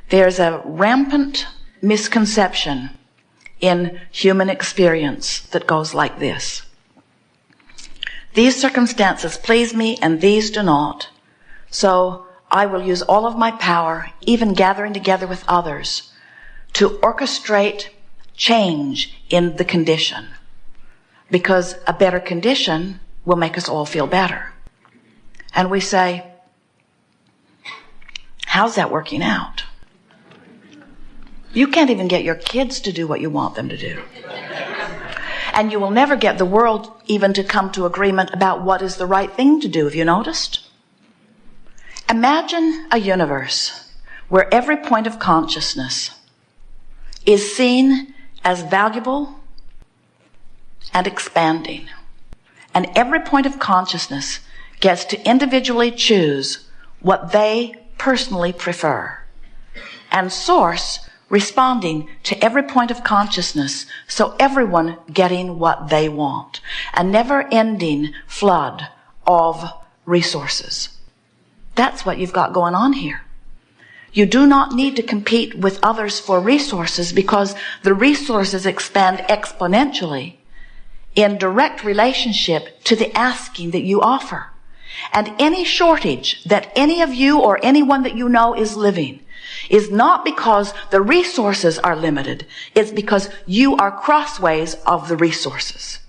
There's a rampant misconception in human experience that goes like this. These circumstances please me and these do not. So I will use all of my power, even gathering together with others, to orchestrate change in the condition. Because a better condition will make us all feel better. And we say, how's that working out? You can't even get your kids to do what you want them to do. And you will never get the world even to come to agreement about what is the right thing to do. Have you noticed? Imagine a universe where every point of consciousness is seen as valuable and expanding. And every point of consciousness gets to individually choose what they personally prefer. And Source responding to every point of consciousness, so everyone getting what they want. A never-ending flood of resources. That's what you've got going on here. You do not need to compete with others for resources because the resources expand exponentially in direct relationship to the asking that you offer. And any shortage that any of you or anyone that you know is living is not because the resources are limited. It's because you are crossways of the resources.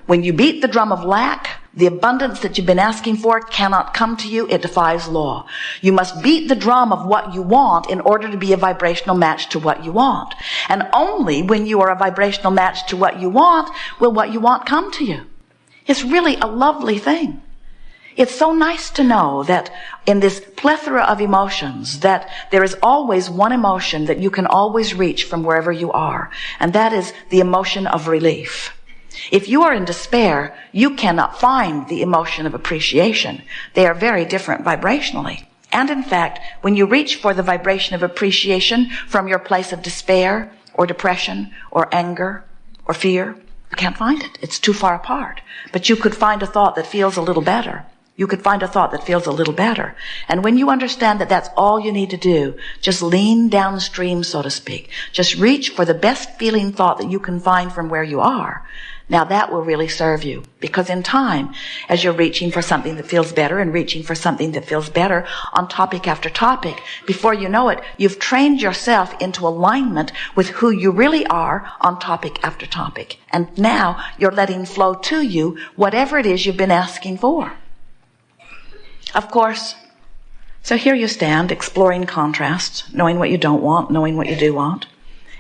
When you beat the drum of lack, the abundance that you've been asking for cannot come to you. It defies law. You must beat the drum of what you want in order to be a vibrational match to what you want. And only when you are a vibrational match to what you want will what you want come to you. It's really a lovely thing. It's so nice to know that in this plethora of emotions that there is always one emotion that you can always reach from wherever you are. And that is the emotion of relief. If you are in despair, you cannot find the emotion of appreciation. They are very different vibrationally. And in fact, when you reach for the vibration of appreciation from your place of despair or depression or anger or fear, you can't find it. It's too far apart. But you could find a thought that feels a little better. You could find a thought that feels a little better. And when you understand that that's all you need to do, just lean downstream, so to speak. Just reach for the best feeling thought that you can find from where you are. Now that will really serve you. Because in time, as you're reaching for something that feels better and reaching for something that feels better on topic after topic, before you know it, you've trained yourself into alignment with who you really are on topic after topic. And now you're letting flow to you whatever it is you've been asking for. Of course, so here you stand, exploring contrasts, knowing what you don't want, knowing what you do want.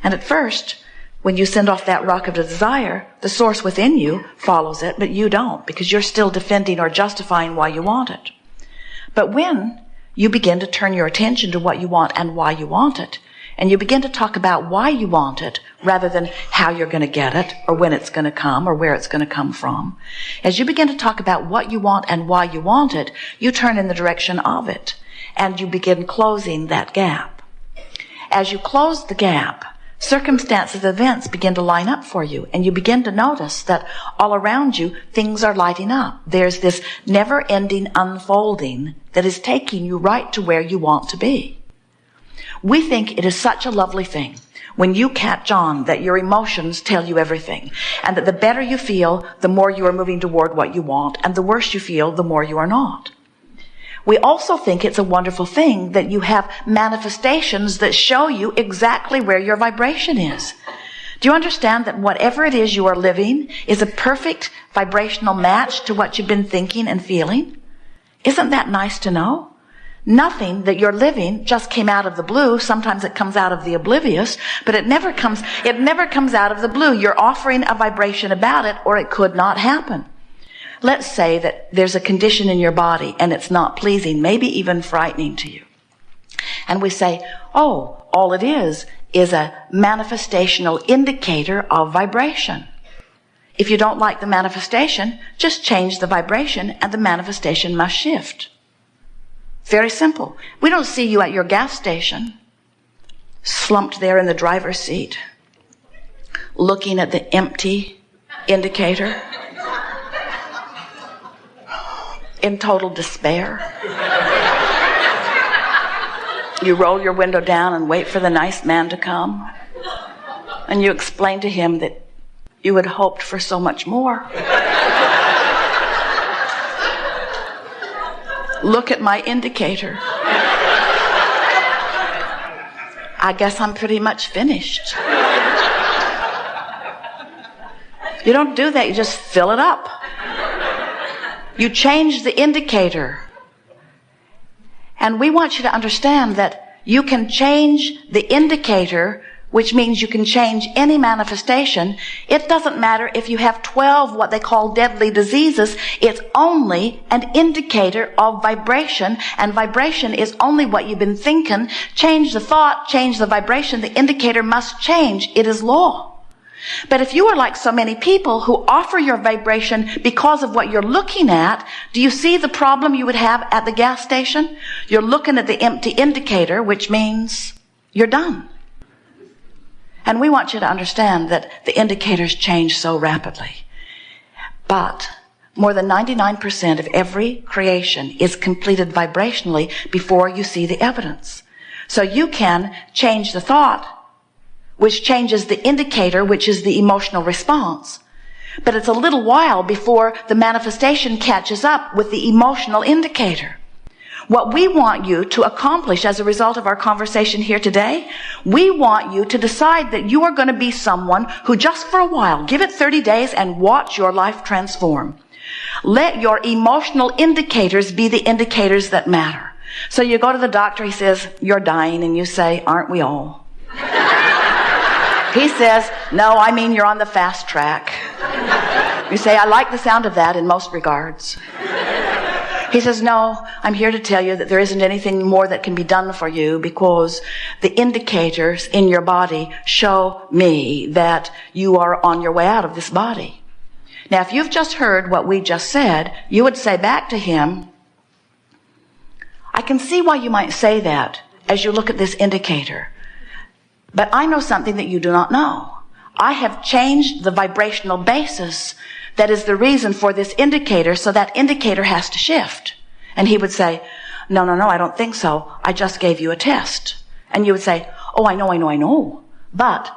And at first, when you send off that rocket of desire, the source within you follows it, but you don't, because you're still defending or justifying why you want it. But when you begin to turn your attention to what you want and why you want it, and you begin to talk about why you want it rather than how you're going to get it or when it's going to come or where it's going to come from. As you begin to talk about what you want and why you want it, you turn in the direction of it and you begin closing that gap. As you close the gap, circumstances, events begin to line up for you and you begin to notice that all around you, things are lighting up. There's this never-ending unfolding that is taking you right to where you want to be. We think it is such a lovely thing when you catch on that your emotions tell you everything, and that the better you feel, the more you are moving toward what you want, and the worse you feel, the more you are not. We also think it's a wonderful thing that you have manifestations that show you exactly where your vibration is. Do you understand that whatever it is you are living is a perfect vibrational match to what you've been thinking and feeling? Isn't that nice to know? Nothing that you're living just came out of the blue. Sometimes it comes out of the oblivious, but it never comes out of the blue. You're offering a vibration about it, or it could not happen. Let's say that there's a condition in your body and it's not pleasing, maybe even frightening to you. And we say, oh, all it is a manifestational indicator of vibration. If you don't like the manifestation, just change the vibration and the manifestation must shift. Very simple. We don't see you at your gas station, slumped there in the driver's seat, looking at the empty indicator, in total despair. You roll your window down and wait for the nice man to come. And you explain to him that you had hoped for so much more. Look at my indicator. I guess I'm pretty much finished. You don't do that. You just fill it up. You change the indicator. And we want you to understand that you can change the indicator, which means you can change any manifestation. It doesn't matter if you have 12 what they call deadly diseases. It's only an indicator of vibration, and vibration is only what you've been thinking. Change the thought, change the vibration. The indicator must change. It is law. But if you are like so many people who offer your vibration because of what you're looking at, do you see the problem you would have at the gas station? You're looking at the empty indicator, which means you're done. And we want you to understand that the indicators change so rapidly. But more than 99% of every creation is completed vibrationally before you see the evidence. So you can change the thought, which changes the indicator, which is the emotional response. But it's a little while before the manifestation catches up with the emotional indicator. What we want you to accomplish as a result of our conversation here today, we want you to decide that you are going to be someone who just for a while, give it 30 days and watch your life transform. Let your emotional indicators be the indicators that matter. So you go to the doctor, he says, you're dying, and you say, aren't we all? He says, no, I mean you're on the fast track. You say, I like the sound of that in most regards. He says, no, I'm here to tell you that there isn't anything more that can be done for you because the indicators in your body show me that you are on your way out of this body. Now, if you've just heard what we just said, you would say back to him, I can see why you might say that as you look at this indicator. But I know something that you do not know. I have changed the vibrational basis that is the reason for this indicator, so that indicator has to shift. And he would say, no, I don't think so. I just gave you a test. And you would say, oh, I know. But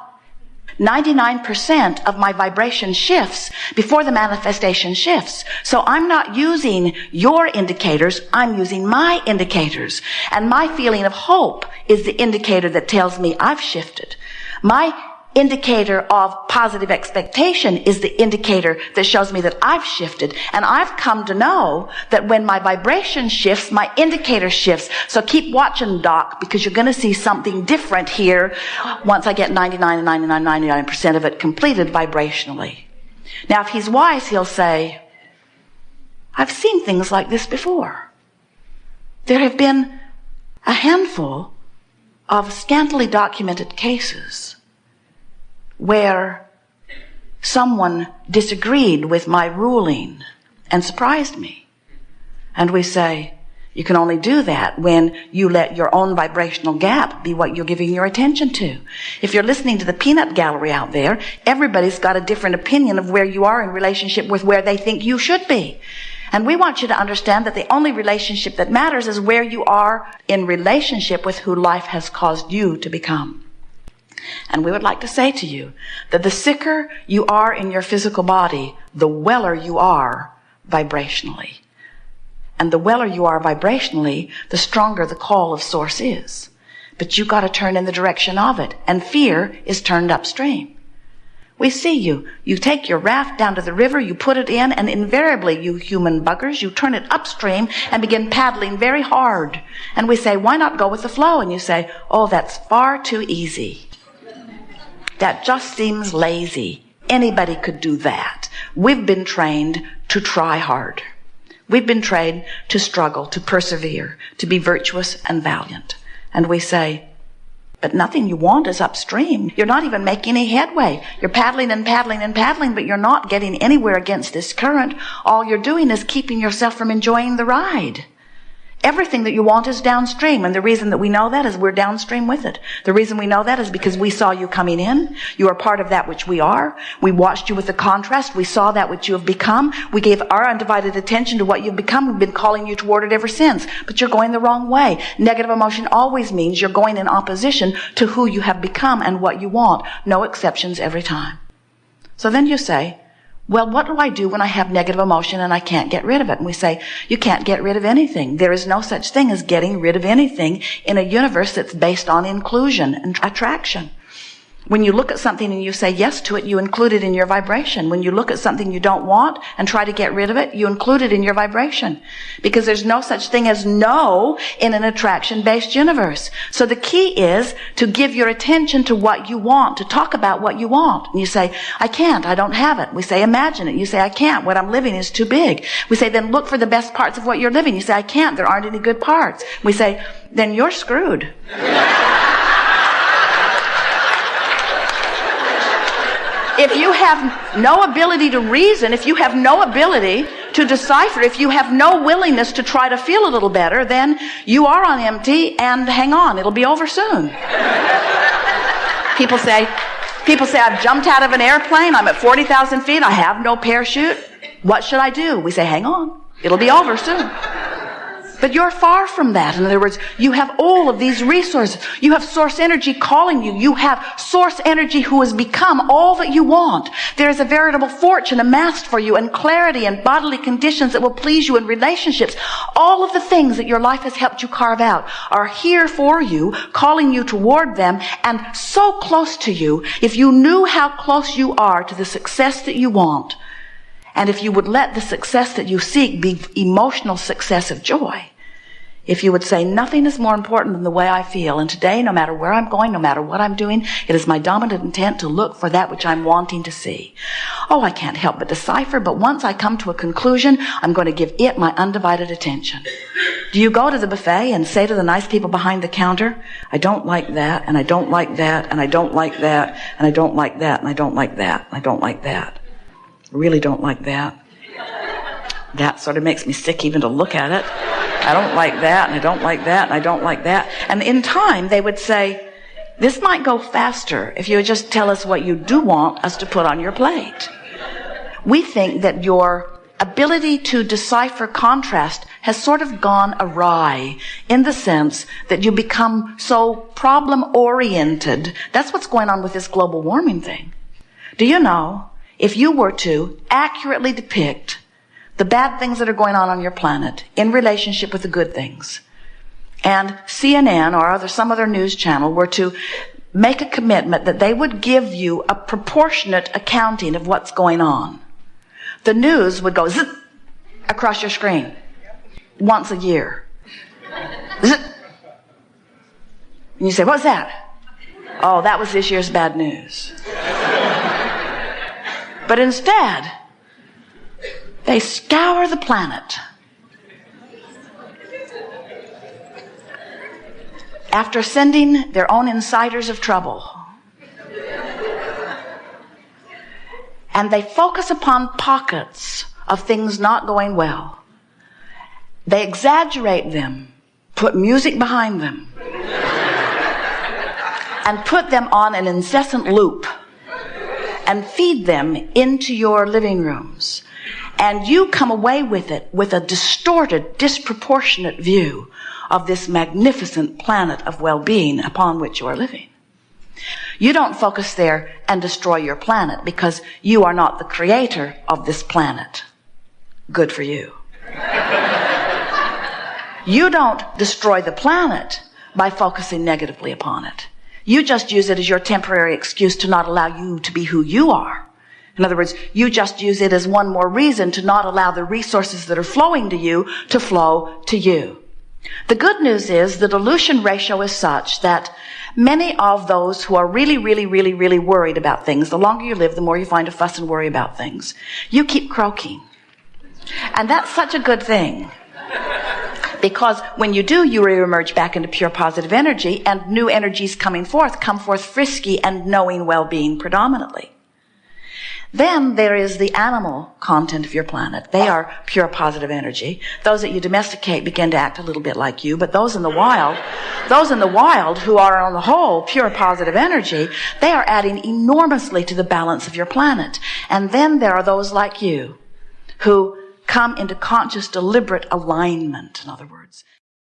99% of my vibration shifts before the manifestation shifts. So I'm not using your indicators, I'm using my indicators. And my feeling of hope is the indicator that tells me I've shifted. My indicator of positive expectation is the indicator that shows me that I've shifted. And I've come to know that when my vibration shifts, my indicator shifts. So keep watching, Doc, because you're going to see something different here once I get 99% of it completed vibrationally. Now, if he's wise, he'll say, I've seen things like this before. There have been a handful of scantily documented cases where someone disagreed with my ruling and surprised me. And we say, you can only do that when you let your own vibrational gap be what you're giving your attention to. If you're listening to the peanut gallery out there, everybody's got a different opinion of where you are in relationship with where they think you should be. And we want you to understand that the only relationship that matters is where you are in relationship with who life has caused you to become. And we would like to say to you that the sicker you are in your physical body, the weller you are vibrationally. And the weller you are vibrationally, the stronger the call of source is. But you got to turn in the direction of it. And fear is turned upstream. We see you. You take your raft down to the river, you put it in, and invariably, you human buggers, you turn it upstream and begin paddling very hard. And we say, why not go with the flow? And you say, oh, that's far too easy. That just seems lazy. Anybody could do that. We've been trained to try hard. We've been trained to struggle, to persevere, to be virtuous and valiant. And we say, but nothing you want is upstream. You're not even making any headway. You're paddling and paddling and paddling, but you're not getting anywhere against this current. All you're doing is keeping yourself from enjoying the ride. Everything that you want is downstream. And the reason that we know that is we're downstream with it. The reason we know that is because we saw you coming in. You are part of that which we are. We watched you with the contrast. We saw that which you have become. We gave our undivided attention to what you've become. We've been calling you toward it ever since. But you're going the wrong way. Negative emotion always means you're going in opposition to who you have become and what you want. No exceptions every time. So then you say, well, what do I do when I have negative emotion and I can't get rid of it? And we say, you can't get rid of anything. There is no such thing as getting rid of anything in a universe that's based on inclusion and attraction. When you look at something and you say yes to it, you include it in your vibration. When you look at something you don't want and try to get rid of it, you include it in your vibration. Because there's no such thing as no in an attraction-based universe. So the key is to give your attention to what you want, to talk about what you want. And you say, I can't, I don't have it. We say, imagine it. You say, I can't. What I'm living is too big. We say, then look for the best parts of what you're living. You say, I can't. There aren't any good parts. We say, then you're screwed. If you have no ability to reason, if you have no ability to decipher, if you have no willingness to try to feel a little better, then you are on empty, and hang on, it'll be over soon. People say, I've jumped out of an airplane, I'm at 40,000 feet, I have no parachute. What should I do? We say, hang on, it'll be over soon. But you're far from that. In other words, you have all of these resources. You have source energy calling you. You have source energy who has become all that you want. There is a veritable fortune amassed for you, and clarity and bodily conditions that will please you in relationships. All of the things that your life has helped you carve out are here for you, calling you toward them, and so close to you. If you knew how close you are to the success that you want, and if you would let the success that you seek be emotional success of joy, if you would say, nothing is more important than the way I feel, and today, no matter where I'm going, no matter what I'm doing, it is my dominant intent to look for that which I'm wanting to see. Oh, I can't help but decipher, but once I come to a conclusion, I'm going to give it my undivided attention. Do you go to the buffet and say to the nice people behind the counter, I don't like that, and I don't like that, and I don't like that, and I don't like that, and I don't like that, and I don't like that. I really don't like that. That sort of makes me sick even to look at it. I don't like that, and I don't like that, and I don't like that. And in time, they would say, this might go faster if you would just tell us what you do want us to put on your plate. We think that your ability to decipher contrast has sort of gone awry in the sense that you become so problem-oriented. That's what's going on with this global warming thing. Do you know, if you were to accurately depict the bad things that are going on your planet in relationship with the good things, and CNN or some other news channel were to make a commitment that they would give you a proportionate accounting of what's going on, the news would go zip across your screen once a year. Zip. And you say, what's that? Oh, that was this year's bad news. But instead, they scour the planet after sending their own insiders of trouble. And they focus upon pockets of things not going well. They exaggerate them, put music behind them, and put them on an incessant loop, and feed them into your living rooms. And you come away with it with a distorted, disproportionate view of this magnificent planet of well-being upon which you are living. You don't focus there and destroy your planet because you are not the creator of this planet. Good for you. You don't destroy the planet by focusing negatively upon it. You just use it as your temporary excuse to not allow you to be who you are. In other words, you just use it as one more reason to not allow the resources that are flowing to you to flow to you. The good news is the dilution ratio is such that many of those who are really, really, really, really worried about things, the longer you live, the more you find to fuss and worry about things. You keep croaking. And that's such a good thing. Because when you do, you re-emerge back into pure positive energy, and new energies come forth frisky and knowing well-being predominantly. Then there is the animal content of your planet. They are pure positive energy. Those that you domesticate begin to act a little bit like you, but those in the wild who are on the whole pure positive energy, they are adding enormously to the balance of your planet. And then there are those like you who come into conscious, deliberate alignment, in other words.